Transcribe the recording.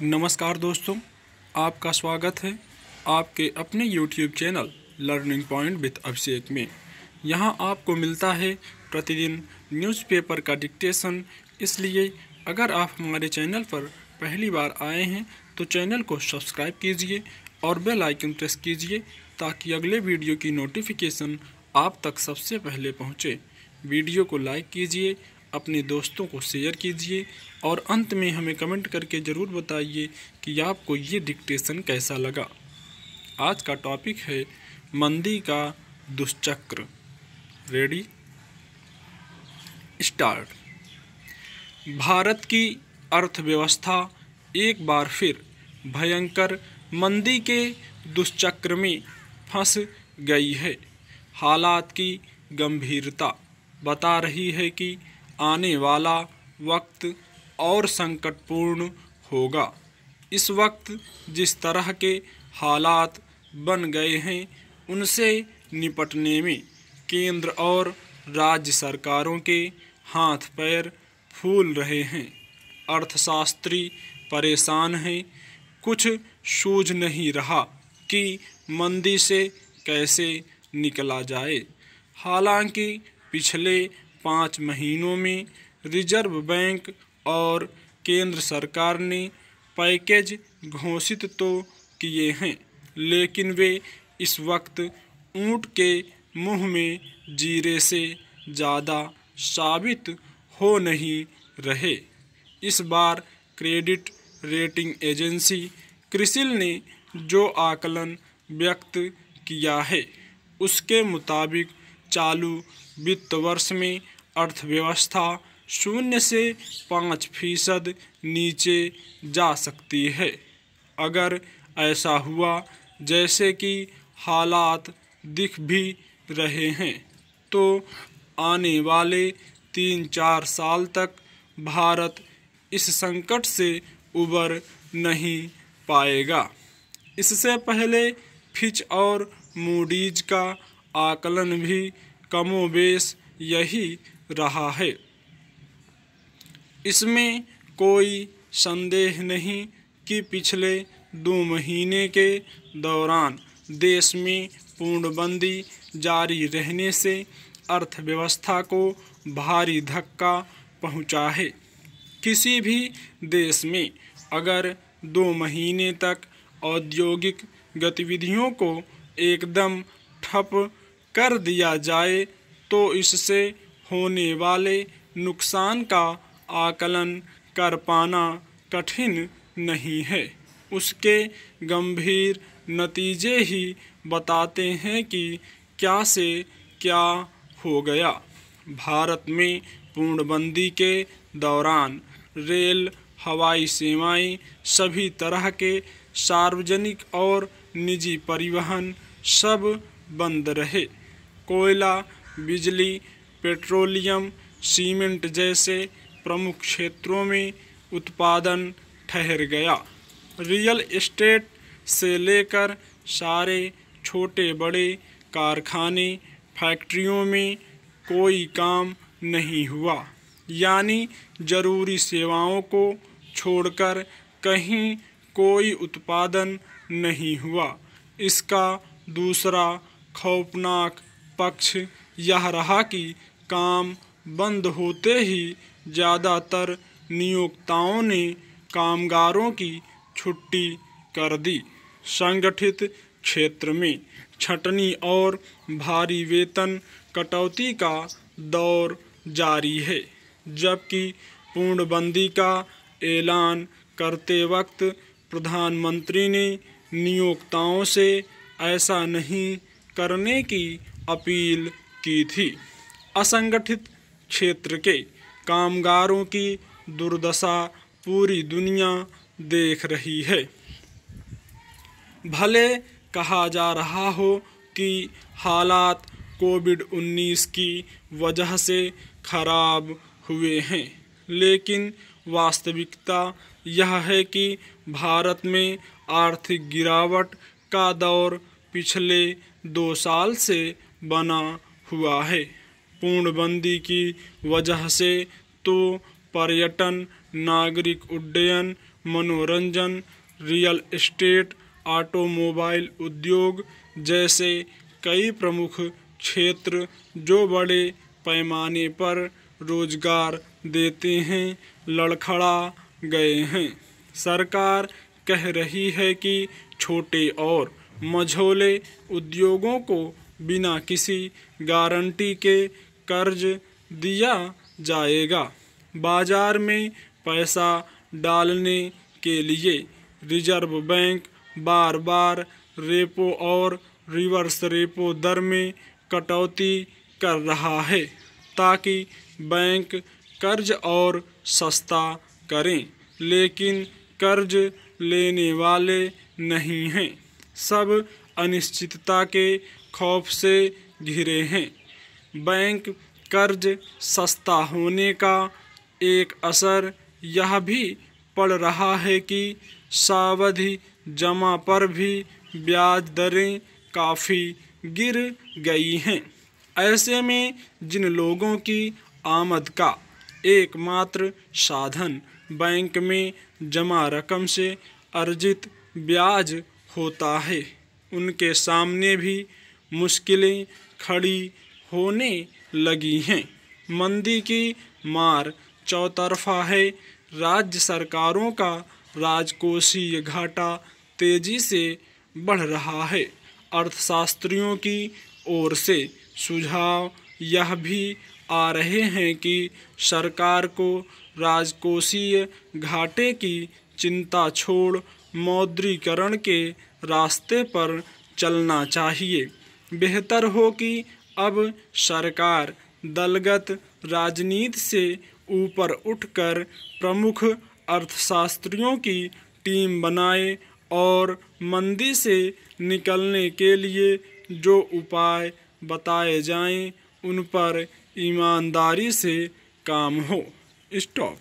नमस्कार दोस्तों, आपका स्वागत है आपके अपने YouTube channel learning point with Abhishek में। यहाँ आपको मिलता है प्रतिदिन न्यूज़पेपर का डिक्टेशन। इसलिए अगर आप हमारे चैनल पर पहली बार आए हैं तो चैनल को सब्सक्राइब कीजिए और बेल आइकन प्रेस कीजिए ताकि अगले वीडियो की नोटिफिकेशन आप तक सबसे पहले पहुँचे। वीडियो को लाइक कीजिए, अपने दोस्तों को शेयर कीजिए और अंत में हमें कमेंट करके ज़रूर बताइए कि आपको ये डिक्टेशन कैसा लगा। आज का टॉपिक है मंदी का दुष्चक्र। Ready, start. भारत की अर्थव्यवस्था एक बार फिर भयंकर मंदी के दुष्चक्र में फंस गई है। हालात की गंभीरता बता रही है कि आने वाला वक्त और संकटपूर्ण होगा। इस वक्त जिस तरह के हालात बन गए हैं उनसे निपटने में केंद्र और राज्य सरकारों के हाथ पैर फूल रहे हैं। अर्थशास्त्री परेशान हैं, कुछ सूझ नहीं रहा कि मंदी से कैसे निकला जाए। हालांकि पिछले 5 महीनों में रिजर्व बैंक और केंद्र सरकार ने पैकेज घोषित तो किए हैं, लेकिन वे इस वक्त ऊंट के मुंह में जीरे से ज़्यादा साबित हो नहीं रहे। इस बार क्रेडिट रेटिंग एजेंसी क्रिसिल ने जो आकलन व्यक्त किया है उसके मुताबिक चालू वित्त वर्ष में अर्थव्यवस्था 0 से 5% नीचे जा सकती है। अगर ऐसा हुआ जैसे कि हालात दिख भी रहे हैं तो आने वाले 3-4 साल तक भारत इस संकट से उबर नहीं पाएगा। इससे पहले फिच और मूडीज का आकलन भी कमोबेश यही रहा है। इसमें कोई संदेह नहीं कि पिछले 2 महीने के दौरान देश में पूर्णबंदी जारी रहने से अर्थव्यवस्था को भारी धक्का पहुंचा है। किसी भी देश में अगर 2 महीने तक औद्योगिक गतिविधियों को एकदम ठप कर दिया जाए तो इससे होने वाले नुकसान का आकलन कर पाना कठिन नहीं है। उसके गंभीर नतीजे ही बताते हैं कि क्या से क्या हो गया। भारत में पूर्णबंदी के दौरान रेल, हवाई सेवाएं, सभी तरह के सार्वजनिक और निजी परिवहन सब बंद रहे। कोयला, बिजली, पेट्रोलियम, सीमेंट जैसे प्रमुख क्षेत्रों में उत्पादन ठहर गया। रियल एस्टेट से लेकर सारे छोटे बड़े कारखाने, फैक्ट्रियों में कोई काम नहीं हुआ। यानी जरूरी सेवाओं को छोड़कर कहीं कोई उत्पादन नहीं हुआ। इसका दूसरा खौफनाक पक्ष यह रहा कि काम बंद होते ही ज़्यादातर नियोक्ताओं ने कामगारों की छुट्टी कर दी। संगठित क्षेत्र में छंटनी और भारी वेतन कटौती का दौर जारी है, जबकि पूर्णबंदी का ऐलान करते वक्त प्रधानमंत्री ने नियोक्ताओं से ऐसा नहीं करने की अपील की थी। असंगठित क्षेत्र के कामगारों की दुर्दशा पूरी दुनिया देख रही है। भले कहा जा रहा हो कि हालात कोविड-19 की वजह से खराब हुए हैं, लेकिन वास्तविकता यह है कि भारत में आर्थिक गिरावट का दौर पिछले 2 साल से बना हुआ है। पूर्णबंदी की वजह से तो पर्यटन, नागरिक उड्डयन मनोरंजन, रियल एस्टेट, ऑटोमोबाइल उद्योग जैसे कई प्रमुख क्षेत्र जो बड़े पैमाने पर रोजगार देते हैं लड़खड़ा गए हैं। सरकार कह रही है कि छोटे और मझोले उद्योगों को बिना किसी गारंटी के कर्ज दिया जाएगा। बाजार में पैसा डालने के लिए रिजर्व बैंक बार बार रेपो और रिवर्स रेपो दर में कटौती कर रहा है ताकि बैंक कर्ज और सस्ता करें, लेकिन कर्ज लेने वाले नहीं हैं। सब अनिश्चितता के खौफ से घिरे हैं। बैंक कर्ज सस्ता होने का एक असर यह भी पड़ रहा है कि सावधि जमा पर भी ब्याज दरें काफ़ी गिर गई हैं। ऐसे में जिन लोगों की आमद का एकमात्र साधन बैंक में जमा रकम से अर्जित ब्याज होता है, उनके सामने भी मुश्किलें खड़ी होने लगी हैं। मंदी की मार चौतरफा है। राज्य सरकारों का राजकोषीय घाटा तेजी से बढ़ रहा है। अर्थशास्त्रियों की ओर से सुझाव यह भी आ रहे हैं कि सरकार को राजकोषीय घाटे की चिंता छोड़ मौद्रीकरण के रास्ते पर चलना चाहिए। बेहतर हो कि अब सरकार दलगत राजनीति से ऊपर उठकर प्रमुख अर्थशास्त्रियों की टीम बनाए और मंदी से निकलने के लिए जो उपाय बताए जाएं, उन पर ईमानदारी से काम हो। स्टॉप।